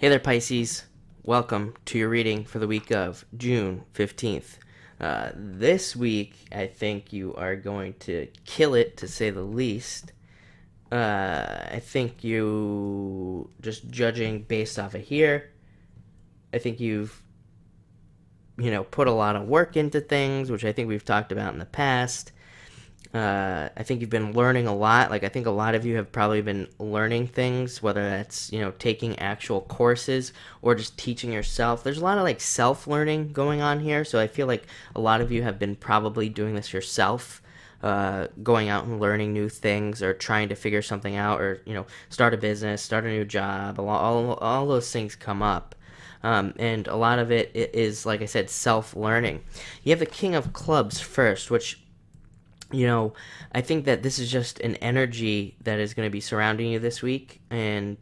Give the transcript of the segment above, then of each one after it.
Hey there, Pisces. Welcome to your reading for the week of June 15th. This week, I think you are going to kill it, to say the least. I think you, just judging based off of here, I think you've, put a lot of work into things, which I think we've talked about in the past. I think you've been learning a lot. Like, I think a lot of you have probably been learning things, whether that's, taking actual courses or just teaching yourself. There's a lot of like self learning going on here. So I feel like a lot of you have been probably doing this yourself, going out and learning new things or trying to figure something out or, start a business, start a new job. All those things come up. And a lot of it is, like I said, self learning. You have the King of Clubs first, which I think that this is just an energy that is going to be surrounding you this week. And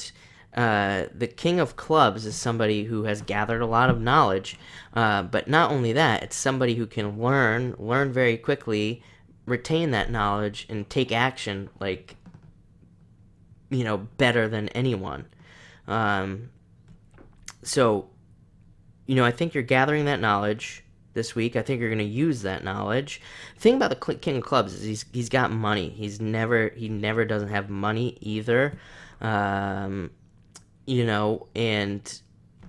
the King of Clubs is somebody who has gathered a lot of knowledge. But not only that, it's somebody who can learn very quickly, retain that knowledge, and take action like, better than anyone. Um, so, I think you're gathering that knowledge this week. I think you're going to use that knowledge. The thing about the King of Clubs is he's got money. He never doesn't have money either. Um, and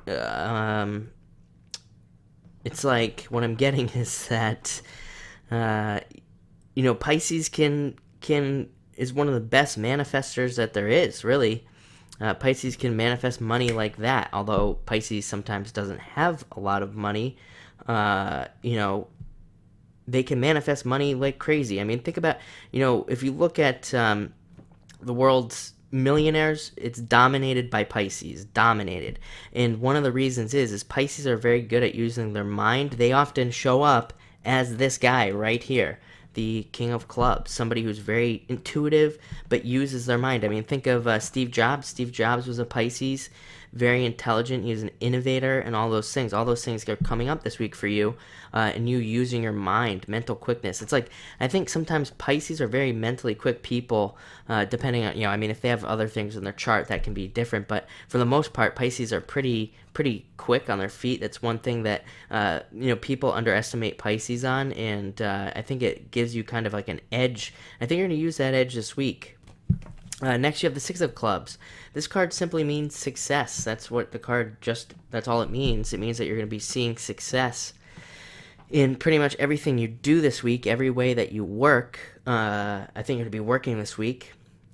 um, it's like what I'm getting is that uh, Pisces can is one of the best manifestors that there is, really. Pisces can manifest money like that, although Pisces sometimes doesn't have a lot of money. uh, you know, they can manifest money like crazy. I mean, think about, if you look at the world's millionaires, it's dominated by Pisces, dominated. And one of the reasons is Pisces are very good at using their mind. They often show up as this guy right here, the King of Clubs, somebody who's very intuitive but uses their mind. I mean, think of Steve Jobs. Steve Jobs was a Pisces, very intelligent. He's an innovator, and all those things. All those things are coming up this week for you, and you using your mind, mental quickness. It's like, I think sometimes Pisces are very mentally quick people, depending on, I mean, if they have other things in their chart, that can be different. But for the most part, Pisces are pretty quick on their feet. That's one thing that people underestimate Pisces on, and I think it gives you kind of like an edge. I think you're going to use that edge this week. Next, you have the Six of Clubs. This card simply means success. That's what the card that's all it means. It means that you're going to be seeing success in pretty much everything you do this week, every way that you work. I think you're going to be working this week.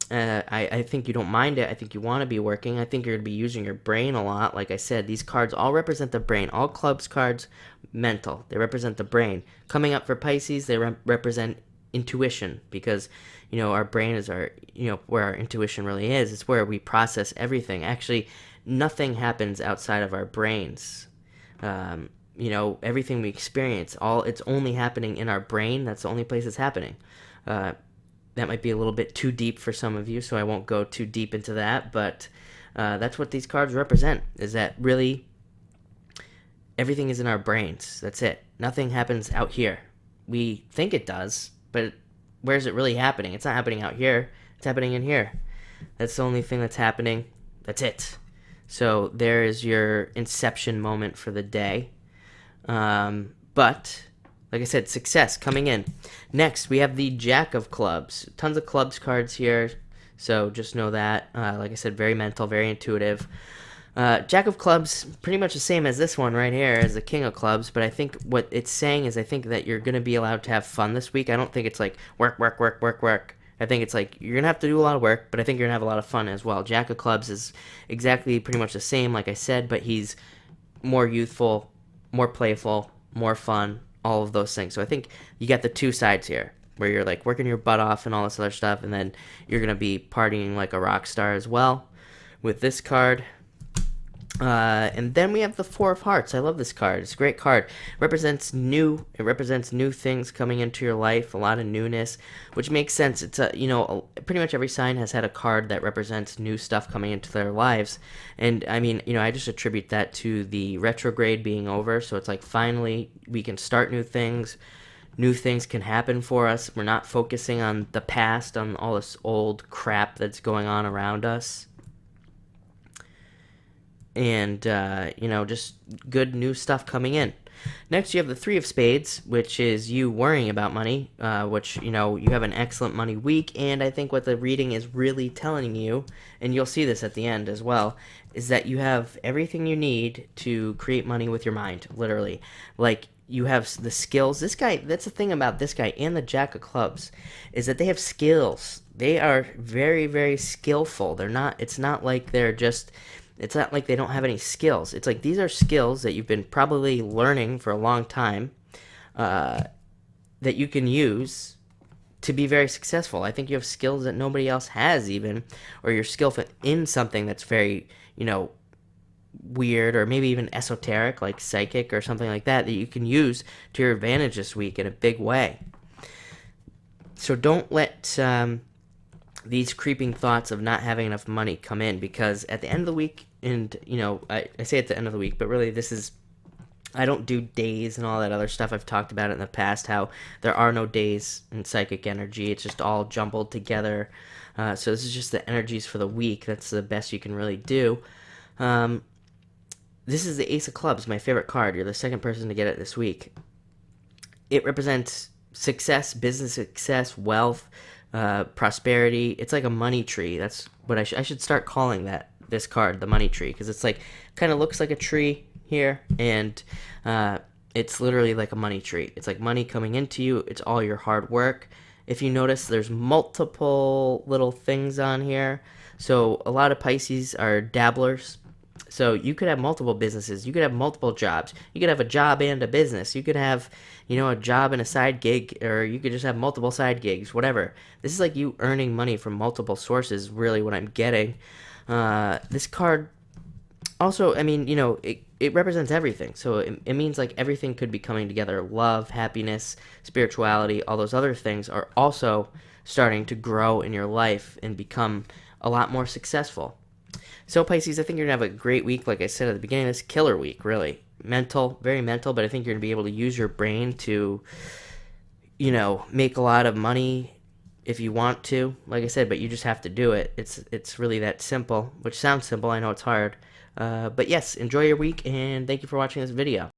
I think you don't mind it. I think you want to be working. I think you're going to be using your brain a lot. Like I said, these cards all represent the brain. All clubs cards, mental. They represent the brain. Coming up for Pisces, they represent intuition, because our brain is where our intuition really is. It's where we process everything. Actually, nothing happens outside of our brains. Everything we experience, it's only happening in our brain. That's the only place it's happening. That might be a little bit too deep for some of you, so I won't go too deep into that. But that's what these cards represent, is that really everything is in our brains. That's it. Nothing happens out here. We think it does, but where's it really happening? It's not happening out here. It's happening in here. That's the only thing that's happening. That's it. So there is your inception moment for the day. But, like I said, success coming in. Next, we have the Jack of Clubs. Tons of clubs cards here. So just know that. Like I said, very mental, very intuitive. Jack of Clubs, pretty much the same as this one right here, as the King of Clubs, but I think what it's saying is I think that you're going to be allowed to have fun this week. I don't think it's like work, work, work, work, work. I think it's like you're going to have to do a lot of work, but I think you're going to have a lot of fun as well. Jack of Clubs is exactly pretty much the same, like I said, but he's more youthful, more playful, more fun, all of those things. So I think you got the two sides here, where you're like working your butt off and all this other stuff, and then you're going to be partying like a rock star as well with this card. And then we have the Four of Hearts. I love this card. It's a great card. It represents new things coming into your life, a lot of newness, which makes sense. It's pretty much every sign has had a card that represents new stuff coming into their lives. And I mean, I just attribute that to the retrograde being over. So it's like finally we can start new things. New things can happen for us. We're not focusing on the past, on all this old crap that's going on around us. and just good new stuff coming in. Next, you have the Three of Spades, which is you worrying about money, which, you have an excellent money week. And I think what the reading is really telling you, and you'll see this at the end as well, is that you have everything you need to create money with your mind, literally. Like, you have the skills. This guy, that's the thing about this guy and the Jack of Clubs, is that they have skills. They are very, very skillful. It's not like it's not like they don't have any skills. It's like these are skills that you've been probably learning for a long time, that you can use to be very successful. I think you have skills that nobody else has, even, or you're skillful in something that's very, weird, or maybe even esoteric, like psychic or something like that you can use to your advantage this week in a big way. So don't let these creeping thoughts of not having enough money come in, because at the end of the week, and I say at the end of the week, but really I don't do days and all that other stuff. I've talked about it in the past, how there are no days in psychic energy. It's just all jumbled together. So this is just the energies for the week. That's the best you can really do. This is the Ace of Clubs, my favorite card. You're the second person to get it this week. It represents success, business success, wealth, prosperity. It's like a money tree. That's what I should start calling this card, the money tree, because it's like, kind of looks like a tree here, and it's literally like a money tree. It's like money coming into you. It's all your hard work. If you notice, there's multiple little things on here. So a lot of Pisces are dabblers. So you could have multiple businesses. You could have multiple jobs. You could have a job and a business. You could have, a job and a side gig, or you could just have multiple side gigs, whatever. This is like you earning money from multiple sources, really, what I'm getting. This card also, it represents everything. So it means like everything could be coming together. Love, happiness, spirituality, all those other things are also starting to grow in your life and become a lot more successful. So Pisces, I think you're going to have a great week. Like I said at the beginning, this killer week, really. Mental, very mental, but I think you're going to be able to use your brain to, make a lot of money if you want to. Like I said, but you just have to do it. It's really that simple, which sounds simple. I know it's hard. But yes, enjoy your week, and thank you for watching this video.